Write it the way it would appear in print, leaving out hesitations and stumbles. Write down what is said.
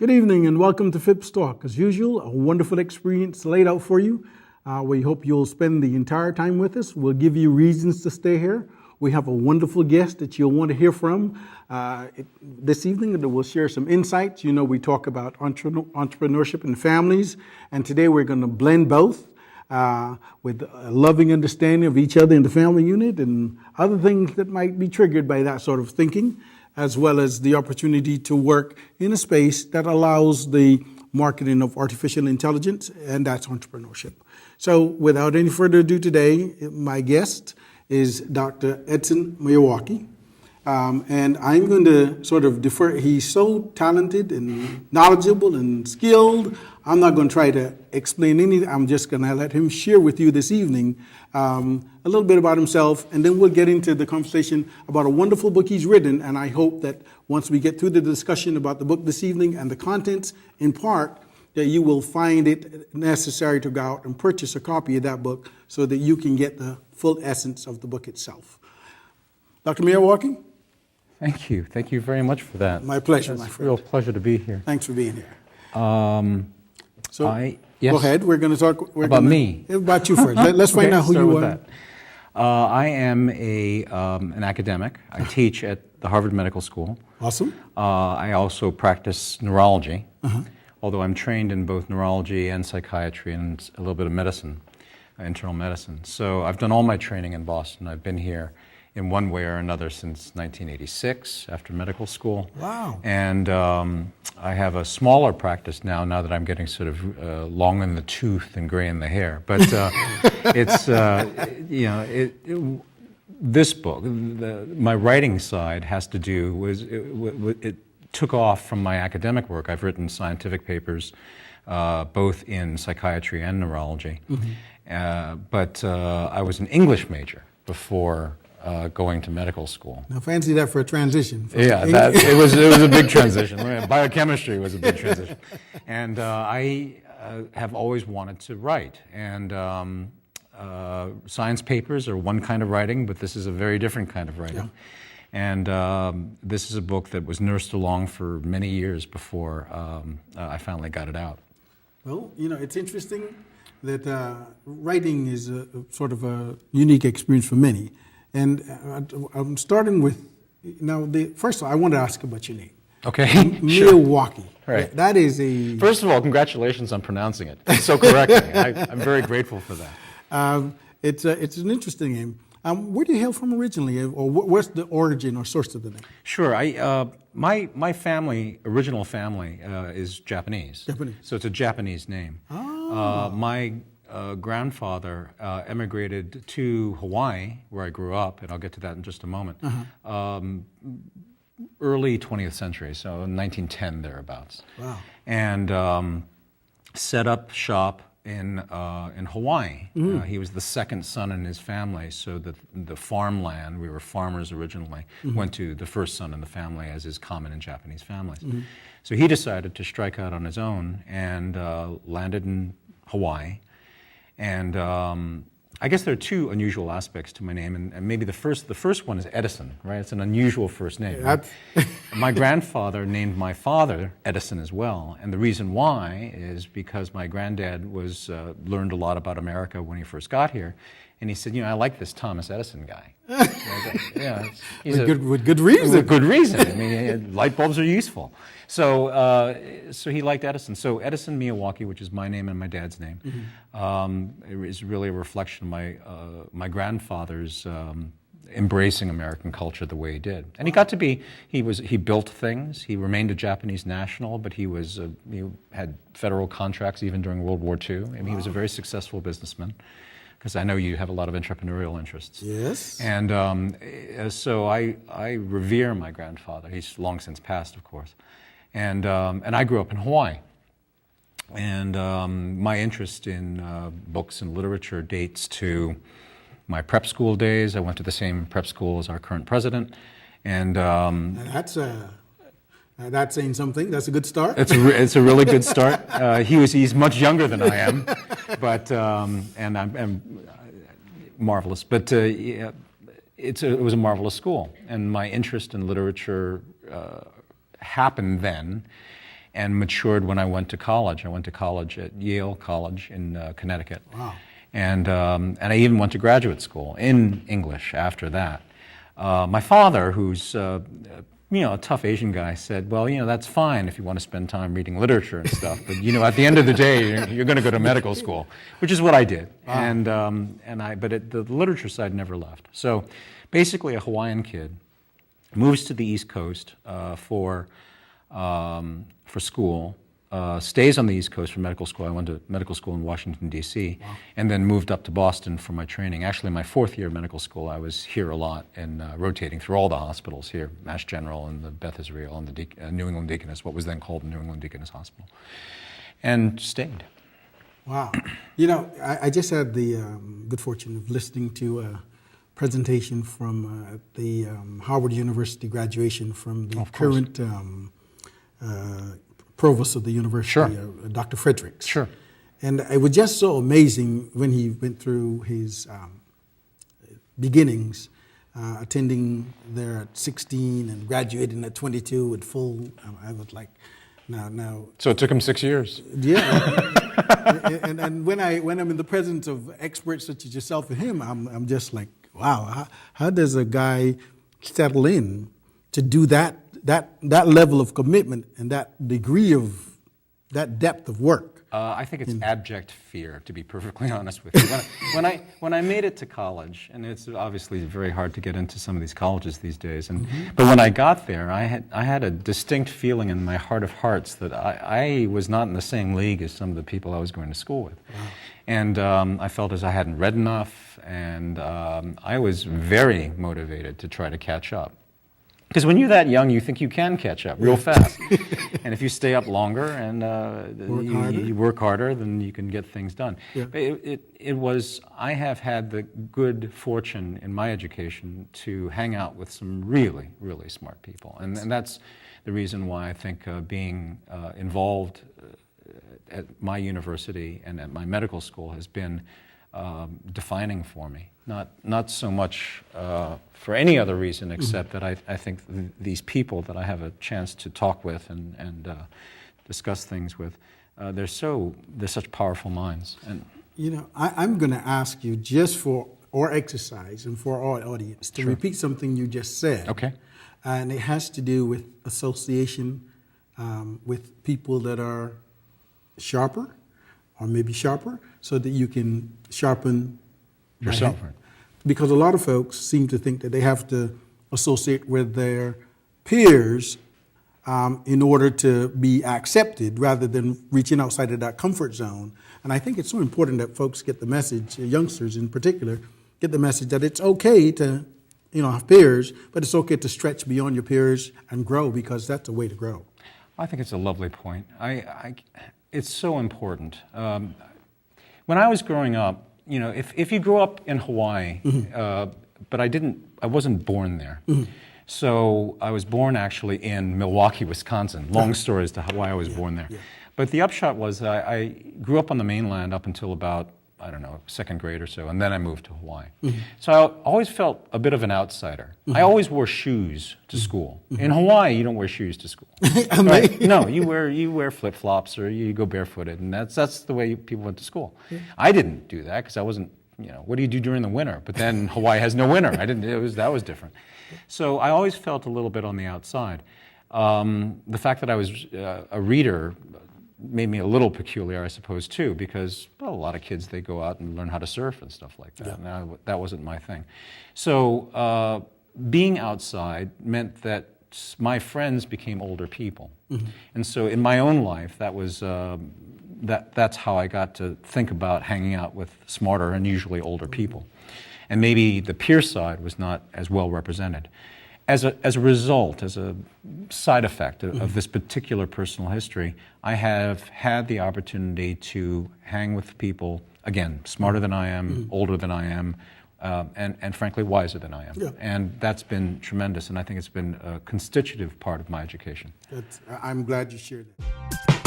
Good evening and welcome to Phipps Talk. As usual, a wonderful experience laid out for you. We hope you'll spend the entire time with us. We'll give you reasons to stay here. We have a wonderful guest that you'll want to hear from this evening, and we'll share some insights. You know, we talk about entrepreneurship and families, and today we're going to blend both with a loving understanding of each other in the family unit and other things that might be triggered by that sort of thinking, as well as the opportunity to work in a space that allows the marketing of artificial intelligence, and that's entrepreneurship. So without any further ado today, my guest is Dr. Edison Myawki. And I'm going to sort of defer. He's so talented and knowledgeable and skilled. I'm not going to try to explain anything. I'm just going to let him share with you this evening a little bit about himself, and then we'll get into the conversation about a wonderful book he's written. And I hope that once we get through the discussion about the book this evening and the contents in part, that you will find it necessary to go out and purchase a copy of that book so that you can get the full essence of the book itself. Dr. Myawki? Thank you. Thank you very much for that. My pleasure, my friend. It's a real pleasure to be here. Thanks for being here. Yes. Go ahead. We're going to talk about me. About you first. Let's find out who you are. I am an academic. I teach at the Harvard Medical School. Awesome. I also practice neurology, although I'm trained in both neurology and psychiatry and a little bit of medicine, internal medicine. So I've done all my training in Boston. I've been here in one way or another since 1986 after medical school. Wow. And I have a smaller practice now that I'm getting sort of long in the tooth and gray in the hair. But it's, this book, my writing side has to do with, it took off from my academic work. I've written scientific papers both in psychiatry and neurology. But I was an English major before going to medical school. Now fancy that for a transition. Yeah, it was a big transition. Biochemistry was a big transition. And I have always wanted to write. And science papers are one kind of writing, but this is a very different kind of writing. Yeah. And this is a book that was nursed along for many years before I finally got it out. Well, you know, it's interesting that writing is a sort of a unique experience for many. And I'm starting with, first of all, I want to ask about your name. Okay. Myawki. Right. That is a... First of all, congratulations on pronouncing it so correctly. I'm very grateful for that. It's an interesting name. Where do you hail from originally, or what's the origin or source of the name? Sure. My family, original family, is Japanese. Japanese. So it's a Japanese name. Oh. My grandfather emigrated to Hawaii, where I grew up, and I'll get to that in just a moment. Early 20th century, so 1910 thereabouts. Wow. And set up shop in Hawaii. He was the second son in his family, so the farmland, we were farmers originally, went to the first son in the family, as is common in Japanese families. So he decided to strike out on his own and landed in Hawaii. And I guess there are two unusual aspects to my name, and maybe the first one is Edison, right? It's an unusual first name. Right? My grandfather named my father Edison as well, and the reason why is because my granddad learned a lot about America when he first got here, and he said, I like this Thomas Edison guy. With good reason. With good reason. I mean, light bulbs are useful. So he liked Edison. So Edison Myawki, which is my name and my dad's name, is really a reflection of my grandfather's embracing American culture the way he did. And he built things. He remained a Japanese national, but he had federal contracts even during World War II. And he was a very successful businessman, because I know you have a lot of entrepreneurial interests. Yes. And so I revere my grandfather. He's long since passed, of course. And I grew up in Hawaii. And my interest in books and literature dates to my prep school days. I went to the same prep school as our current president. And that's saying something. That's a good start. It's a really good start. He's much younger than I am, but and I'm marvelous. But it was a marvelous school, and my interest in literature happened then. and matured when I went to college. I went to college at Yale College in Connecticut. Wow. And I even went to graduate school in English after that. My father, who's a tough Asian guy, said, well, that's fine if you want to spend time reading literature and stuff, but at the end of the day, you're going to go to medical school, which is what I did. Wow. But the literature side never left. So basically a Hawaiian kid moves to the East Coast for school, stays on the East Coast for medical school. I went to medical school in Washington, D.C., wow. and then moved up to Boston for my training. Actually, my 4th year of medical school, I was here a lot and rotating through all the hospitals here, Mass General and the Beth Israel and the New England Deaconess, what was then called the New England Deaconess Hospital, and stayed. Wow. I just had the good fortune of listening to a presentation from the Howard University graduation from the current provost of the university, sure. Dr. Fredericks. Sure. And it was just so amazing when he went through his beginnings, attending there at 16 and graduating at 22 with full, I was like, now. So it took him 6 years. Yeah. and when I'm in the presence of experts such as yourself and him, I'm just like, wow, how does a guy settle in to do that level of commitment and that degree of, that depth of work? I think it's abject fear, to be perfectly honest with you. When I made it to college, and it's obviously very hard to get into some of these colleges these days, but when I got there, I had a distinct feeling in my heart of hearts that I was not in the same league as some of the people I was going to school with. Wow. And I felt as I hadn't read enough, and I was very motivated to try to catch up. Because when you're that young, you think you can catch up real fast. And if you stay up longer and you work harder, then you can get things done. Yeah. But I have had the good fortune in my education to hang out with some really, really smart people. And that's the reason why I think being involved at my university and at my medical school has been defining for me. Not so much for any other reason except that I think these people that I have a chance to talk with and discuss things with, they're such powerful minds. And I'm going to ask you, just for our exercise and for our audience, to repeat something you just said. Okay. And it has to do with association with people that are sharper, or maybe sharper, so that you can sharpen yourself. Because a lot of folks seem to think that they have to associate with their peers in order to be accepted, rather than reaching outside of that comfort zone. And I think it's so important that folks get the message, youngsters in particular, get the message that it's okay to have peers, but it's okay to stretch beyond your peers and grow, because that's a way to grow. I think it's a lovely point. It's so important. When I was growing up, if you grew up in Hawaii, but I wasn't born there. So I was born actually in Milwaukee, Wisconsin. Long story as to why I was born there. Yeah. But the upshot was I grew up on the mainland up until about, I don't know, 2nd grade or so, and then I moved to Hawaii. So I always felt a bit of an outsider. I always wore shoes to school. In Hawaii, you don't wear shoes to school. Right? No, you wear flip-flops or you go barefooted, and that's the way people went to school. Yeah. I didn't do that because I wasn't, what do you do during the winter? But then Hawaii has no winter. That was different. So I always felt a little bit on the outside. The fact that I was a reader made me a little peculiar, I suppose, too, because a lot of kids, they go out and learn how to surf and stuff like that. Yeah. Now, that wasn't my thing. So being outside meant that my friends became older people. And so in my own life, that was that's how I got to think about hanging out with smarter and usually older people. And maybe the peer side was not as well represented. As a result, as a side effect of this particular personal history, I have had the opportunity to hang with people, again, smarter than I am, older than I am, and frankly, wiser than I am. Yeah. And that's been tremendous, and I think it's been a constitutive part of my education. I'm glad you shared that.